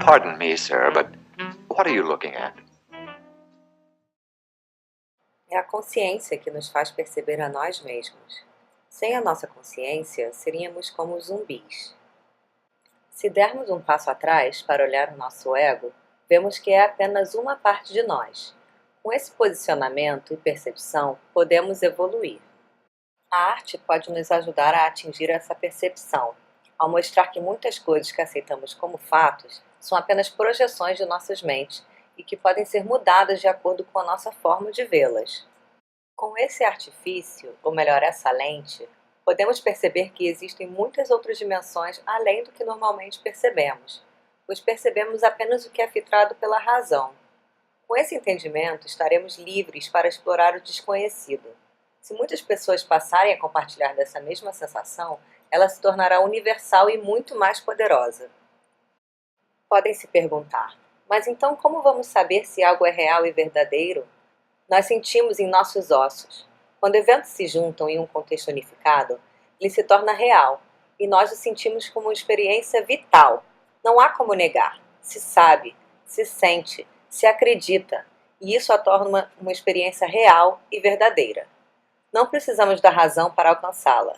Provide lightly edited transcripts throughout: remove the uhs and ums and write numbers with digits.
Pardon me, sir, but what are you looking at? É a consciência que nos faz perceber a nós mesmos. Sem a nossa consciência, seríamos como zumbis. Se dermos um passo atrás para olhar o nosso ego, vemos que é apenas uma parte de nós. Com esse posicionamento e percepção, podemos evoluir. A arte pode nos ajudar a atingir essa percepção, ao mostrar que muitas coisas que aceitamos como fatos são apenas projeções de nossas mentes e que podem ser mudadas de acordo com a nossa forma de vê-las. Com esse artifício, ou melhor, essa lente, podemos perceber que existem muitas outras dimensões além do que normalmente percebemos, pois percebemos apenas o que é filtrado pela razão. Com esse entendimento, estaremos livres para explorar o desconhecido. Se muitas pessoas passarem a compartilhar dessa mesma sensação, ela se tornará universal e muito mais poderosa. Podem se perguntar, mas então como vamos saber se algo é real e verdadeiro? Nós sentimos em nossos ossos. Quando eventos se juntam em um contexto unificado, ele se torna real, e nós o sentimos como uma experiência vital. Não há como negar. Se sabe, se sente, se acredita, e isso a torna uma experiência real e verdadeira. Não precisamos da razão para alcançá-la.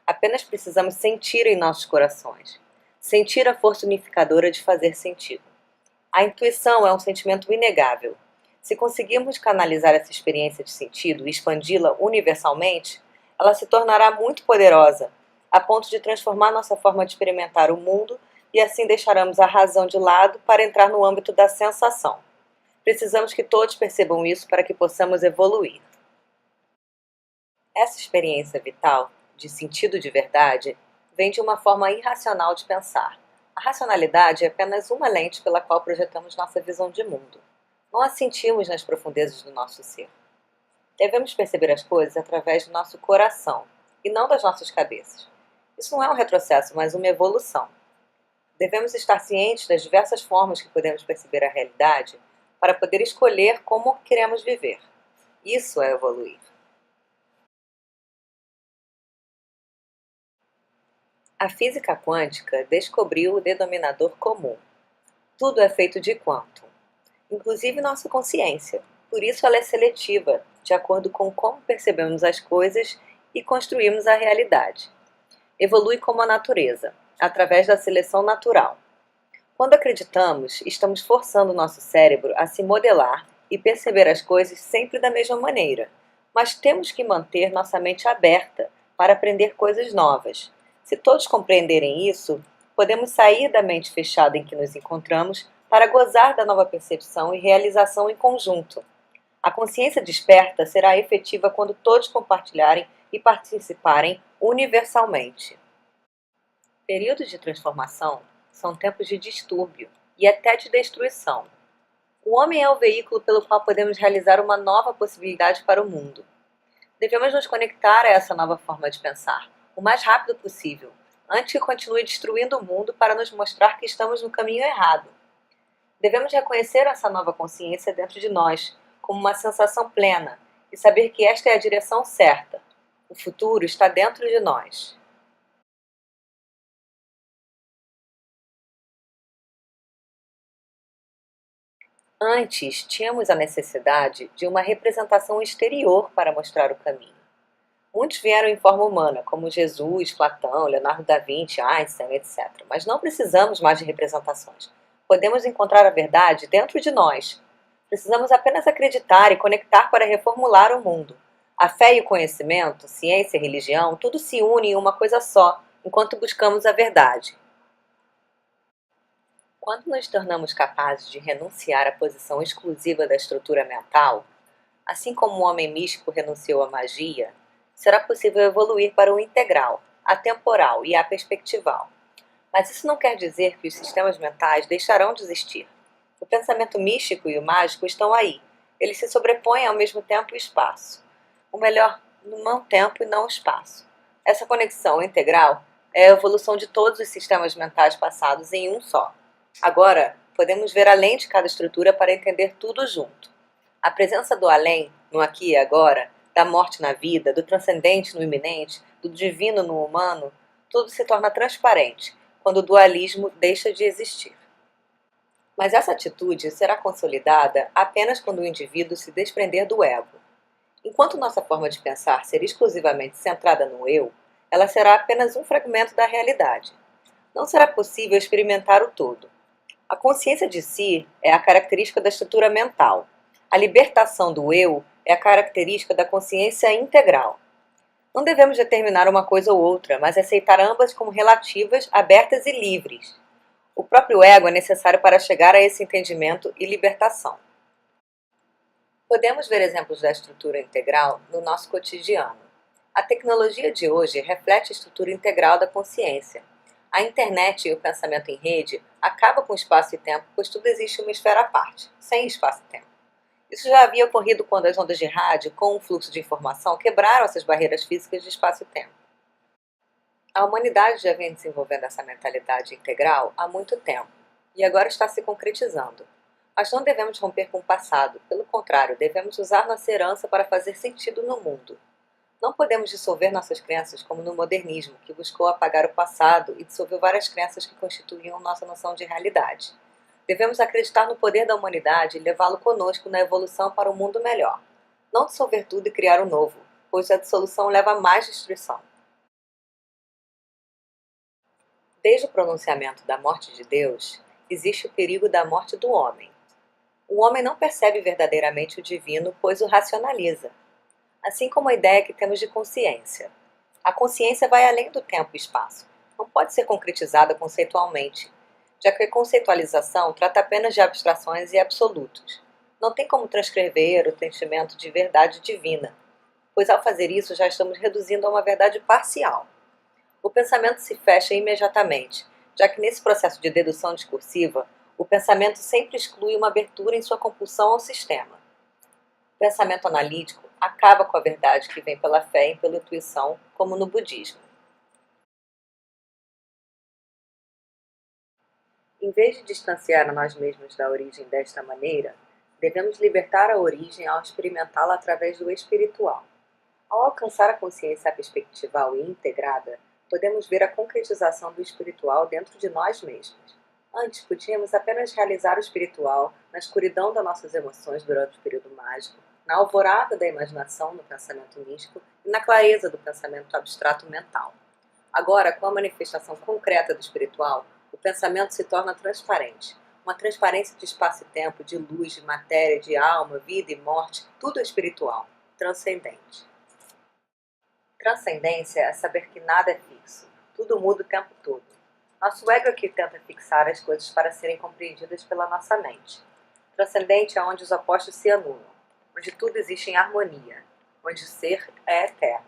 Apenas precisamos sentir em nossos corações. Sentir a força unificadora de fazer sentido. A intuição é um sentimento inegável. Se conseguirmos canalizar essa experiência de sentido e expandi-la universalmente, ela se tornará muito poderosa, a ponto de transformar nossa forma de experimentar o mundo e assim deixaremos a razão de lado para entrar no âmbito da sensação. Precisamos que todos percebam isso para que possamos evoluir. Essa experiência vital, de sentido de verdade, vem de uma forma irracional de pensar. A racionalidade é apenas uma lente pela qual projetamos nossa visão de mundo. Não a sentimos nas profundezas do nosso ser. Devemos perceber as coisas através do nosso coração, e não das nossas cabeças. Isso não é um retrocesso, mas uma evolução. Devemos estar cientes das diversas formas que podemos perceber a realidade para poder escolher como queremos viver. Isso é evoluir. A física quântica descobriu o denominador comum. Tudo é feito de quantum, inclusive nossa consciência. Por isso ela é seletiva, de acordo com como percebemos as coisas e construímos a realidade. Evolui como a natureza, através da seleção natural. Quando acreditamos, estamos forçando nosso cérebro a se modelar e perceber as coisas sempre da mesma maneira, mas temos que manter nossa mente aberta para aprender coisas novas. Se todos compreenderem isso, podemos sair da mente fechada em que nos encontramos para gozar da nova percepção e realização em conjunto. A consciência desperta será efetiva quando todos compartilharem e participarem universalmente. Períodos de transformação são tempos de distúrbio e até de destruição. O homem é o veículo pelo qual podemos realizar uma nova possibilidade para o mundo. Devemos nos conectar a essa nova forma de pensar, o mais rápido possível, antes que continue destruindo o mundo para nos mostrar que estamos no caminho errado. Devemos reconhecer essa nova consciência dentro de nós, como uma sensação plena, e saber que esta é a direção certa. O futuro está dentro de nós. Antes, tínhamos a necessidade de uma representação exterior para mostrar o caminho. Muitos vieram em forma humana, como Jesus, Platão, Leonardo da Vinci, Einstein, etc. Mas não precisamos mais de representações. Podemos encontrar a verdade dentro de nós. Precisamos apenas acreditar e conectar para reformular o mundo. A fé e o conhecimento, ciência e religião, tudo se une em uma coisa só, enquanto buscamos a verdade. Quando nos tornamos capazes de renunciar à posição exclusiva da estrutura mental, assim como o homem místico renunciou à magia, será possível evoluir para o integral, atemporal e aperspectival. Mas isso não quer dizer que os sistemas mentais deixarão de existir. O pensamento místico e o mágico estão aí. Eles se sobrepõem ao mesmo tempo e espaço. Ou melhor, não tempo e não espaço. Essa conexão integral é a evolução de todos os sistemas mentais passados em um só. Agora, podemos ver além de cada estrutura para entender tudo junto. A presença do além, no aqui e agora, da morte na vida, do transcendente no iminente, do divino no humano, tudo se torna transparente quando o dualismo deixa de existir. Mas essa atitude será consolidada apenas quando o indivíduo se desprender do ego. Enquanto nossa forma de pensar ser exclusivamente centrada no eu, ela será apenas um fragmento da realidade. Não será possível experimentar o todo. A consciência de si é a característica da estrutura mental. A libertação do eu é a característica da consciência integral. Não devemos determinar uma coisa ou outra, mas aceitar ambas como relativas, abertas e livres. O próprio ego é necessário para chegar a esse entendimento e libertação. Podemos ver exemplos da estrutura integral no nosso cotidiano. A tecnologia de hoje reflete a estrutura integral da consciência. A internet e o pensamento em rede acabam com o espaço e tempo, pois tudo existe em uma esfera à parte, sem espaço e tempo. Isso já havia ocorrido quando as ondas de rádio, com o fluxo de informação, quebraram essas barreiras físicas de espaço e tempo. A humanidade já vem desenvolvendo essa mentalidade integral há muito tempo, e agora está se concretizando. Mas não devemos romper com o passado, pelo contrário, devemos usar nossa herança para fazer sentido no mundo. Não podemos dissolver nossas crenças como no modernismo, que buscou apagar o passado e dissolveu várias crenças que constituíam nossa noção de realidade. Devemos acreditar no poder da humanidade e levá-lo conosco na evolução para um mundo melhor. Não dissolver tudo e criar um novo, pois a dissolução leva a mais destruição. Desde o pronunciamento da morte de Deus, existe o perigo da morte do homem. O homem não percebe verdadeiramente o divino, pois o racionaliza. Assim como a ideia que temos de consciência. A consciência vai além do tempo e espaço. Não pode ser concretizada conceitualmente, já que a conceitualização trata apenas de abstrações e absolutos. Não tem como transcrever o sentimento de verdade divina, pois ao fazer isso já estamos reduzindo a uma verdade parcial. O pensamento se fecha imediatamente, já que nesse processo de dedução discursiva, o pensamento sempre exclui uma abertura em sua compulsão ao sistema. O pensamento analítico acaba com a verdade que vem pela fé e pela intuição, como no budismo. Em vez de distanciar a nós mesmos da origem desta maneira, devemos libertar a origem ao experimentá-la através do espiritual. Ao alcançar a consciência perspectival e integrada, podemos ver a concretização do espiritual dentro de nós mesmos. Antes, podíamos apenas realizar o espiritual na escuridão das nossas emoções durante o período mágico, na alvorada da imaginação no pensamento místico e na clareza do pensamento abstrato mental. Agora, com a manifestação concreta do espiritual, o pensamento se torna transparente. Uma transparência de espaço e tempo, de luz, de matéria, de alma, vida e morte, tudo é espiritual, transcendente. Transcendência é saber que nada é fixo, tudo muda o tempo todo. Nosso ego é que tenta fixar as coisas para serem compreendidas pela nossa mente. Transcendente é onde os opostos se anulam, onde tudo existe em harmonia, onde o ser é eterno.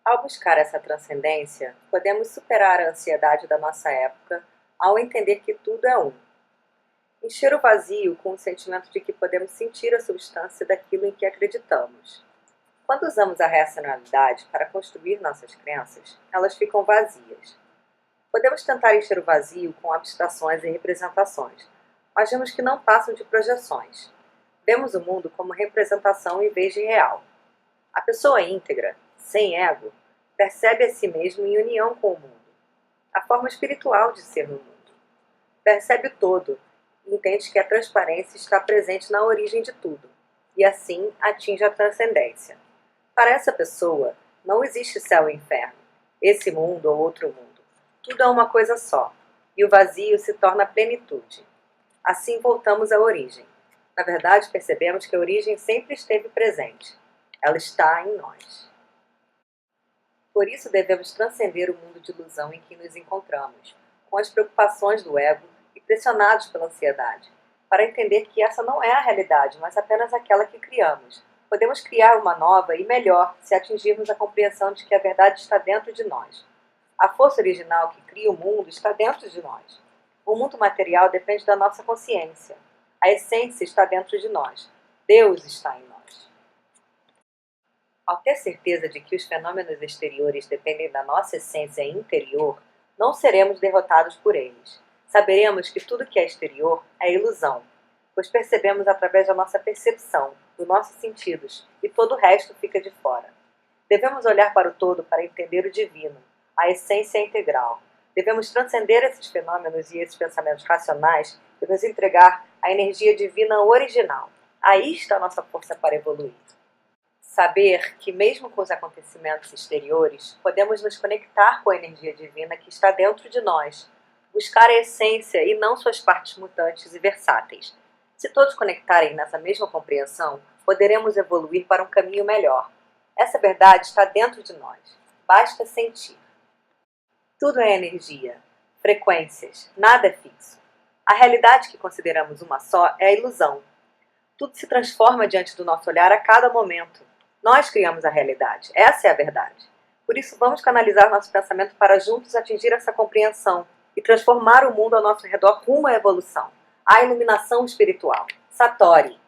Ao buscar essa transcendência, podemos superar a ansiedade da nossa época ao entender que tudo é um. Encher o vazio com o sentimento de que podemos sentir a substância daquilo em que acreditamos. Quando usamos a racionalidade para construir nossas crenças, elas ficam vazias. Podemos tentar encher o vazio com abstrações e representações, mas vemos que não passam de projeções. Vemos o mundo como representação em vez de real. A pessoa íntegra, sem ego, percebe a si mesmo em união com o mundo. A forma espiritual de ser no mundo. Percebe o todo e entende que a transparência está presente na origem de tudo, e assim atinge a transcendência. Para essa pessoa, não existe céu e inferno, esse mundo ou outro mundo. Tudo é uma coisa só, e o vazio se torna plenitude. Assim voltamos à origem. Na verdade, percebemos que a origem sempre esteve presente. Ela está em nós. Por isso devemos transcender o mundo de ilusão em que nos encontramos, com as preocupações do ego e pressionados pela ansiedade, para entender que essa não é a realidade, mas apenas aquela que criamos. Podemos criar uma nova e melhor se atingirmos a compreensão de que a verdade está dentro de nós. A força original que cria o mundo está dentro de nós. O mundo material depende da nossa consciência. A essência está dentro de nós. Deus está em nós. Ao ter certeza de que os fenômenos exteriores dependem da nossa essência interior, não seremos derrotados por eles. Saberemos que tudo que é exterior é ilusão, pois percebemos através da nossa percepção, dos nossos sentidos, e todo o resto fica de fora. Devemos olhar para o todo para entender o divino, a essência integral. Devemos transcender esses fenômenos e esses pensamentos racionais e nos entregar à energia divina original. Aí está a nossa força para evoluir. Saber que, mesmo com os acontecimentos exteriores, podemos nos conectar com a energia divina que está dentro de nós, buscar a essência e não suas partes mutantes e versáteis. Se todos conectarem nessa mesma compreensão, poderemos evoluir para um caminho melhor. Essa verdade está dentro de nós. Basta sentir. Tudo é energia, frequências, nada é fixo. A realidade que consideramos uma só é a ilusão. Tudo se transforma diante do nosso olhar a cada momento. Nós criamos a realidade, essa é a verdade. Por isso vamos canalizar nosso pensamento para juntos atingir essa compreensão e transformar o mundo ao nosso redor rumo à evolução, à iluminação espiritual. Satori.